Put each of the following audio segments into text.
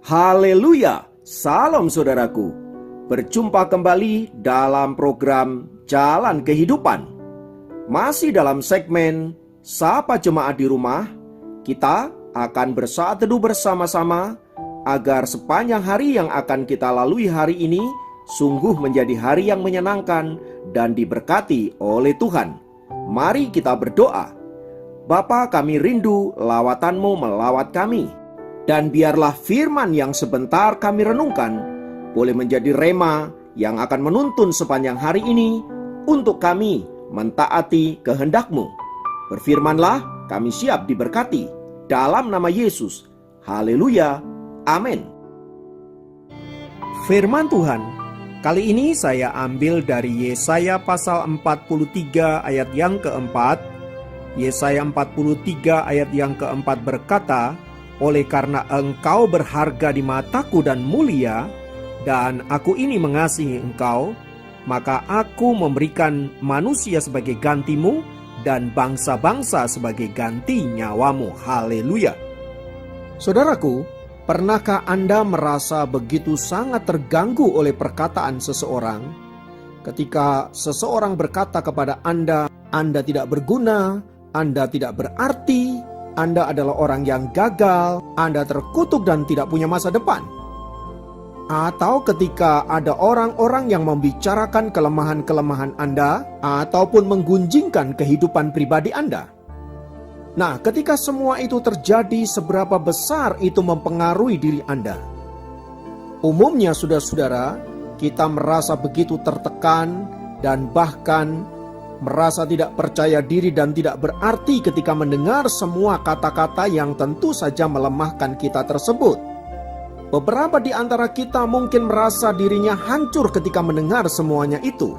Haleluya, salam saudaraku. Berjumpa kembali dalam program Jalan Kehidupan. Masih dalam segmen Sapa Jemaat di Rumah, kita akan bersaat teduh bersama-sama agar sepanjang hari yang akan kita lalui hari ini sungguh menjadi hari yang menyenangkan dan diberkati oleh Tuhan. Mari kita berdoa. Bapa, kami rindu lawatan-Mu melawat kami. Dan biarlah firman yang sebentar kami renungkan boleh menjadi rema yang akan menuntun sepanjang hari ini untuk kami mentaati kehendak-Mu. Berfirmanlah, kami siap diberkati. Dalam nama Yesus. Haleluya. Amin. Firman Tuhan kali ini saya ambil dari Yesaya pasal 43 ayat yang keempat. Yesaya 43 ayat yang keempat berkata, "Oleh karena engkau berharga di mataku dan mulia, dan aku ini mengasihi engkau, maka aku memberikan manusia sebagai gantimu dan bangsa-bangsa sebagai ganti nyawamu." Haleluya. Saudaraku, pernahkah Anda merasa begitu sangat terganggu oleh perkataan seseorang? Ketika seseorang berkata kepada Anda, Anda tidak berguna, Anda tidak berarti, Anda adalah orang yang gagal, Anda terkutuk dan tidak punya masa depan. Atau ketika ada orang-orang yang membicarakan kelemahan-kelemahan Anda ataupun menggunjingkan kehidupan pribadi Anda. Nah, ketika semua itu terjadi, seberapa besar itu mempengaruhi diri Anda? Umumnya, saudara-saudara, kita merasa begitu tertekan dan bahkan merasa tidak percaya diri dan tidak berarti ketika mendengar semua kata-kata yang tentu saja melemahkan kita tersebut. Beberapa di antara kita mungkin merasa dirinya hancur ketika mendengar semuanya itu.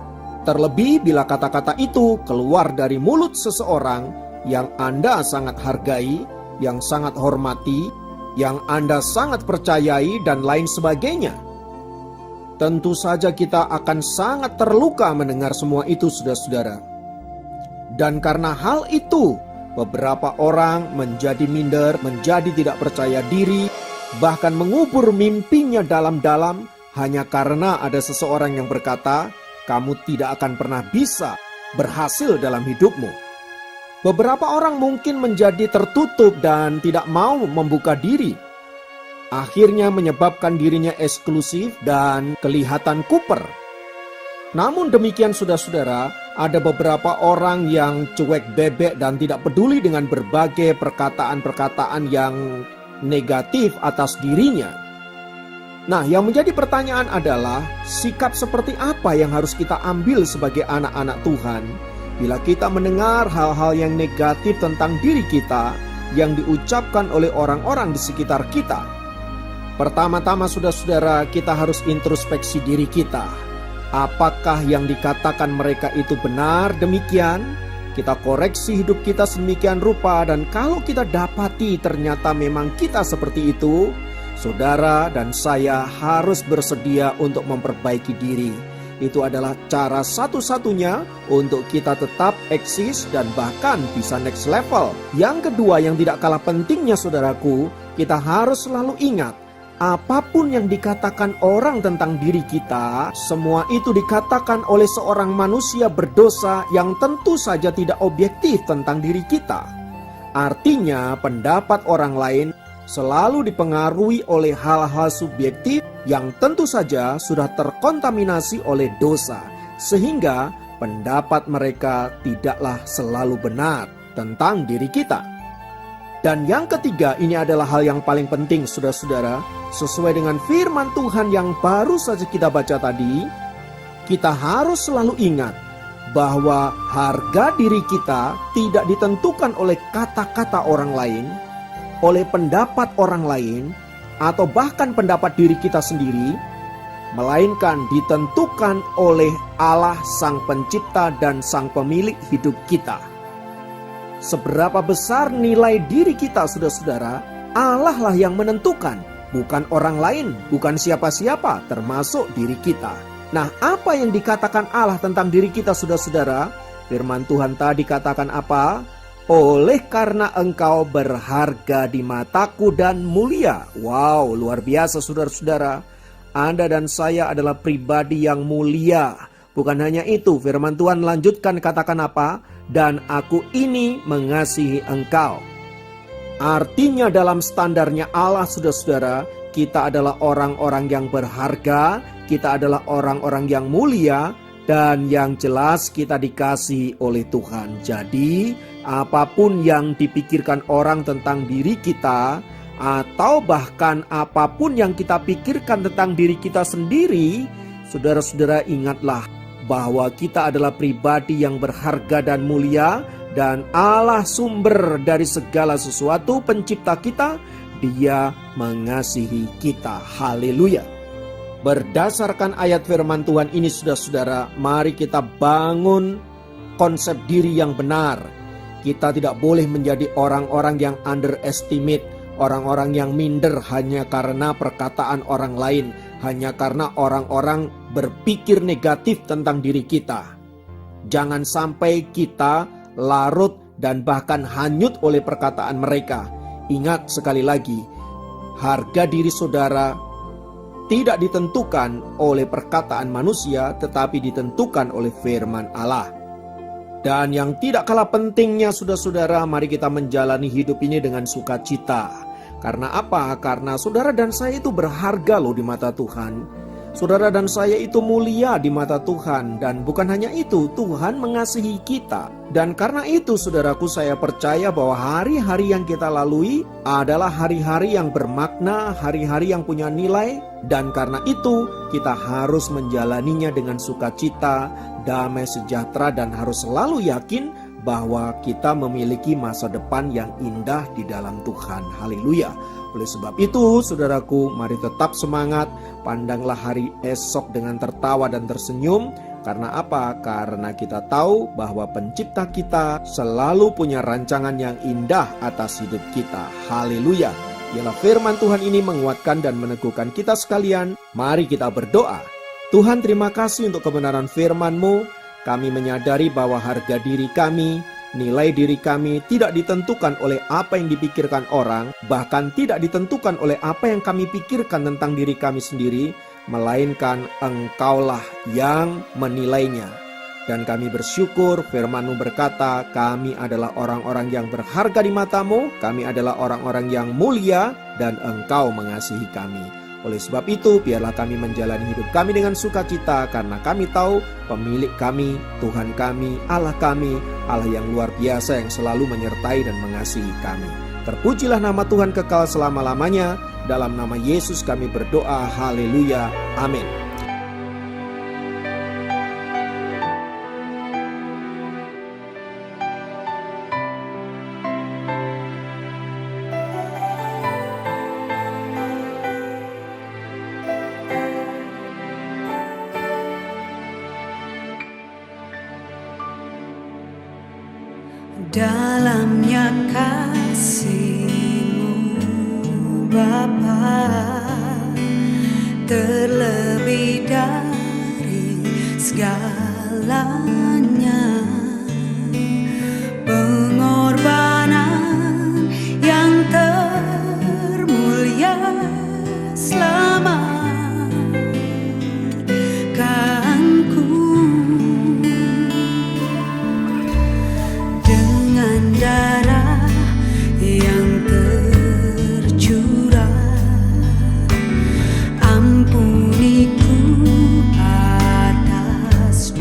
Terlebih bila kata-kata itu keluar dari mulut seseorang yang Anda sangat hargai, yang sangat hormati, yang Anda sangat percayai, dan lain sebagainya. Tentu saja kita akan sangat terluka mendengar semua itu, saudara-saudara. Dan karena hal itu, beberapa orang menjadi minder, menjadi tidak percaya diri, bahkan mengubur mimpinya dalam-dalam hanya karena ada seseorang yang berkata, "Kamu tidak akan pernah bisa berhasil dalam hidupmu." Beberapa orang mungkin menjadi tertutup dan tidak mau membuka diri. Akhirnya menyebabkan dirinya eksklusif dan kelihatan kuper. Namun demikian, saudara-saudara, ada beberapa orang yang cuek bebek dan tidak peduli dengan berbagai perkataan-perkataan yang negatif atas dirinya. Nah, yang menjadi pertanyaan adalah, sikap seperti apa yang harus kita ambil sebagai anak-anak Tuhan bila kita mendengar hal-hal yang negatif tentang diri kita yang diucapkan oleh orang-orang di sekitar kita? Pertama-tama, saudara-saudara, kita harus introspeksi diri kita. Apakah yang dikatakan mereka itu benar demikian? Kita koreksi hidup kita sedemikian rupa, dan kalau kita dapati ternyata memang kita seperti itu, saudara dan saya harus bersedia untuk memperbaiki diri. Itu adalah cara satu-satunya untuk kita tetap eksis dan bahkan bisa next level. Yang kedua yang tidak kalah pentingnya, saudaraku, kita harus selalu ingat, apapun yang dikatakan orang tentang diri kita, semua itu dikatakan oleh seorang manusia berdosa yang tentu saja tidak objektif tentang diri kita. Artinya, pendapat orang lain selalu dipengaruhi oleh hal-hal subjektif yang tentu saja sudah terkontaminasi oleh dosa, sehingga pendapat mereka tidaklah selalu benar tentang diri kita. Dan yang ketiga, ini adalah hal yang paling penting, saudara-saudara. Sesuai dengan firman Tuhan yang baru saja kita baca tadi, kita harus selalu ingat bahwa harga diri kita tidak ditentukan oleh kata-kata orang lain, oleh pendapat orang lain, atau bahkan pendapat diri kita sendiri, melainkan ditentukan oleh Allah Sang Pencipta dan Sang Pemilik hidup kita. Seberapa besar nilai diri kita, saudara-saudara, Allah lah yang menentukan, bukan orang lain, bukan siapa-siapa, termasuk diri kita. Nah, apa yang dikatakan Allah tentang diri kita, saudara-saudara? Firman Tuhan tadi katakan apa? oleh karena engkau berharga di mataku dan mulia. Wow, luar biasa saudara-saudara. Anda dan saya adalah pribadi yang mulia. Bukan hanya itu, firman Tuhan lanjutkan katakan apa? Dan aku ini mengasihi engkau. Artinya dalam standarnya Allah saudara-saudara, kita adalah orang-orang yang berharga, kita adalah orang-orang yang mulia, dan yang jelas kita dikasihi oleh Tuhan. Jadi apapun yang dipikirkan orang tentang diri kita, atau bahkan apapun yang kita pikirkan tentang diri kita sendiri, saudara-saudara ingatlah bahwa kita adalah pribadi yang berharga dan mulia, dan Allah sumber dari segala sesuatu, pencipta kita, Dia mengasihi kita. Haleluya. Berdasarkan ayat firman Tuhan ini saudara-saudara, mari kita bangun konsep diri yang benar. Kita tidak boleh menjadi orang-orang yang underestimate, orang-orang yang minder hanya karena perkataan orang lain, hanya karena orang-orang berpikir negatif tentang diri kita. Jangan sampai kita larut dan bahkan hanyut oleh perkataan mereka. Ingat sekali lagi, harga diri saudara tidak ditentukan oleh perkataan manusia, tetapi ditentukan oleh firman Allah. Dan yang tidak kalah pentingnya saudara-saudara, mari kita menjalani hidup ini dengan sukacita. Karena apa? Karena saudara dan saya itu berharga loh di mata Tuhan. Saudara dan saya itu mulia di mata Tuhan. Dan bukan hanya itu, Tuhan mengasihi kita. Dan karena itu saudaraku, saya percaya bahwa hari-hari yang kita lalui adalah hari-hari yang bermakna, hari-hari yang punya nilai. Dan karena itu kita harus menjalaninya dengan sukacita, damai sejahtera, dan harus selalu yakin bahwa kita memiliki masa depan yang indah di dalam Tuhan. Haleluya. Oleh sebab itu saudaraku, mari tetap semangat, pandanglah hari esok dengan tertawa dan tersenyum. Karena apa? Karena kita tahu bahwa pencipta kita selalu punya rancangan yang indah atas hidup kita. Haleluya. Biarlah firman Tuhan ini menguatkan dan meneguhkan kita sekalian. Mari kita berdoa. Tuhan, terima kasih untuk kebenaran firman-Mu. Kami menyadari bahwa harga diri kami, nilai diri kami tidak ditentukan oleh apa yang dipikirkan orang, bahkan tidak ditentukan oleh apa yang kami pikirkan tentang diri kami sendiri, melainkan Engkaulah yang menilainya. Dan kami bersyukur firman-Mu berkata, kami adalah orang-orang yang berharga di mata-Mu, kami adalah orang-orang yang mulia, dan Engkau mengasihi kami. Oleh sebab itu, biarlah kami menjalani hidup kami dengan sukacita, karena kami tahu pemilik kami, Tuhan kami, Allah yang luar biasa yang selalu menyertai dan mengasihi kami. Terpujilah nama Tuhan kekal selama-lamanya. Dalam nama Yesus kami berdoa. Haleluya. Amin. Dalamnya kasih-Mu Bapa, terlebih dari segalanya, pengorbanan yang termulia selamatkanku. Darah yang tercurah, ampuniku atas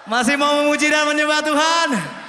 Masih mau memuji dan menyembah Tuhan?